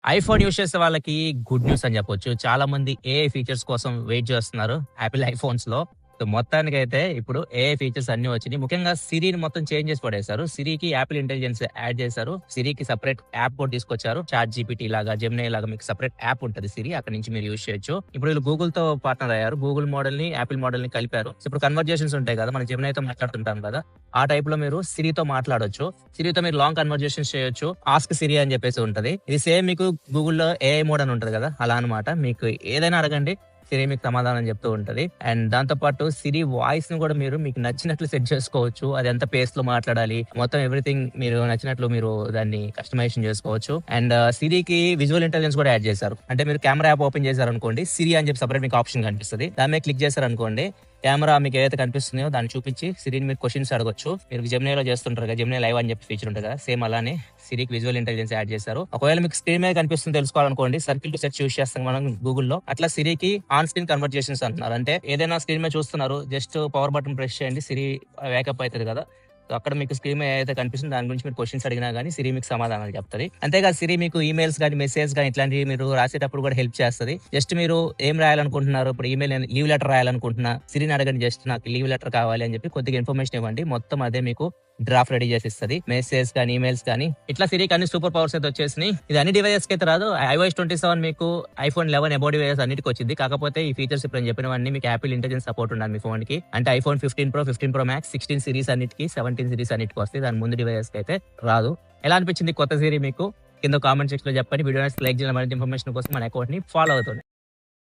IPhone use చేసే వాళ్ళకి good news అని చెప్పొచ్చు. చాలా మంది ఏఐ ఫీచర్స్ కోసం వెయిట్ చేస్తున్నారు యాపిల్ ఐఫోన్స్‌లో. సో, మొత్తానికైతే ఇప్పుడు ఏఐ ఫీచర్స్ అన్నీ వచ్చినియి. ముఖ్యంగా సిరిని మొత్తం చేంజ్ చేసి పడేశారు. సిరికి యాపిల్ ఇంటెలిజెన్స్ యాడ్ చేశారు. సిరికి సెపరేట్ యాప్ కూడా తీసుకొచ్చారు. చాట్ జీపీటీ లాగా, జెమినీ లాగా మీకు సెపరేట్ యాప్ ఉంటది సిరి. అక్కడి నుంచి మీరు యూజ్ చేయొచ్చు. ఇప్పుడు వీళ్ళు గూగుల్‌తో పార్ట్నర్ అయ్యారు. గూగుల్ మోడల్‌ని, యాపిల్ మోడల్‌ని కలిపారు. సో, ఇప్పుడు కన్వర్జేషన్స్ ఉంటాయి కదా! మనం జెమినీతో మాట్లాడుతుంటాం కదా! ఆ టైప్‌లో మీరు సిరితో మాట్లాడొచ్చు. సిరితో మీరు లాంగ్ కన్వర్జేషన్స్ చేయొచ్చు. ఆస్క్ సిరి అని చెప్పేసి ఉంటది. ఇది సేమ్ మీకు గూగుల్‌లో ఏఐ మోడ్ అని ఉంటది కదా! అలా అన్నమాట. మీకు ఏదైనా అడగండి. సిరి మీకు సమాధానం చెప్తూ ఉంటది. అండ్ దాంతో పాటు సిరి వాయిస్ ని కూడా మీరు మీకు నచ్చినట్లు సెట్ చేసుకోవచ్చు. అది ఎంత పేస్ లో మాట్లాడాలి, మొత్తం ఎవ్రీథింగ్ మీరు నచ్చినట్లు మీరు దాన్ని కస్టమైజేషన్ చేసుకోవచ్చు. అండ్ సిరికి విజువల్ ఇంటెలిజెన్స్ కూడా యాడ్ చేశారు. అంటే మీరు కెమెరా యాప్ ఓపెన్ చేశారనుకోండి, సిరి అని చెప్పి సపరేట్ మీకు ఆప్షన్ కనిపిస్తుంది. దాని మీద క్లిక్ చేశారనుకోండి, కెమెరా మీకు ఏదైతే కనిపిస్తుందో దాన్ని చూపించి సిరిని మీరు క్వశ్చన్స్ అడగొచ్చు. మీరు జెమినీలో చేస్తుంటారు కదా, జెమినీ లైవ్ అని చెప్పి ఫీచర్ ఉంటుంది కదా, సేమ్ అలానే సిరికి విజువల్ ఇంటెలిజెన్స్ యాడ్ చేశారు. ఒకవేళ మీకు స్క్రీన్ మీద కనిపిస్తుంది తెలుసుకోవాలనుకోండి, సర్కిల్ టు సెర్చ్ యూస్ చేస్తాం మనం గూగుల్లో. అట్లా సిరికి ఆన్ స్క్రీన్ కన్వర్జేషన్స్ అంటున్నారు. అంటే ఏదైనా స్క్రీన్ మీద చూస్తున్నారు, జస్ట్ పవర్ బటన్ ప్రెస్ చేయండి, సిరి వేకప్ అవుతుంది కదా. సో అక్కడ మీకు స్క్రీన్ మీద ఏదైతే కనిపిస్తుందో దాని గురించి మీరు క్వశ్చన్స్ అడిగినా కానీ సిరి మీకు సమాధానాలు చెప్తుంది. అంతేకాదు సిరి మీకు ఈమెయిల్స్ కానీ, మెసేజ్ కానీ ఇట్లాంటివి మీరు రాసేటప్పుడు కూడా హెల్ప్ చేస్తుంది. జస్ట్ మీరు ఏం రాయాలనుకుంటున్నారు, ఇప్పుడు ఈమెయిల్ లీవ్ లెటర్ రాయాలనుకుంటున్నా, సిరిని అడగండి, జస్ట్ నాకు లీవ్ లెటర్ కావాలి అని చెప్పి కొద్దిగా ఇన్ఫర్మేషన్ ఇవ్వండి, మొత్తం అదే మీకు డ్రాఫ్ట్ రెడీ చేసి ఇస్తుంది. మెసేజ్ కానీ, ఈమెయిల్స్ కానీ, ఇట్లా సిరికి అన్ని సూపర్ పవర్స్ అయితే వచ్చేసినాయి. ఇది అన్ని డివైజెస్ కి అయితే రాదు. iOS 27 మీకు iPhone 11 అబౌట్ డివైజెస్ అన్నిటికి వచ్చింది. కాకపోతే ఈ ఫీచర్స్ ఇప్పుడు నేను చెప్పినవన్నీ మీకు యాపిల్ ఇంటెలిజెన్స్ సపోర్ట్ ఉండాలి మీ ఫోన్ కి. అంటే iPhone 15 Pro, 15 Pro Max, 16 series అన్నిటికి, 17 సిరీస్ అన్నిటికి వస్తాయి. దాని ముందు డివైజెస్ కి అయితే రాదు. ఎలా అనిపించింది కొత్త సిరి మీకు? కింద కామెంట్ సెక్షన్ లో చెప్పండి. వీడియో లైక్ చేయాలి. మరింత ఇన్ఫర్మేషన్ కోసం మన అకౌంట్ ని ఫాలో అవుతుంది.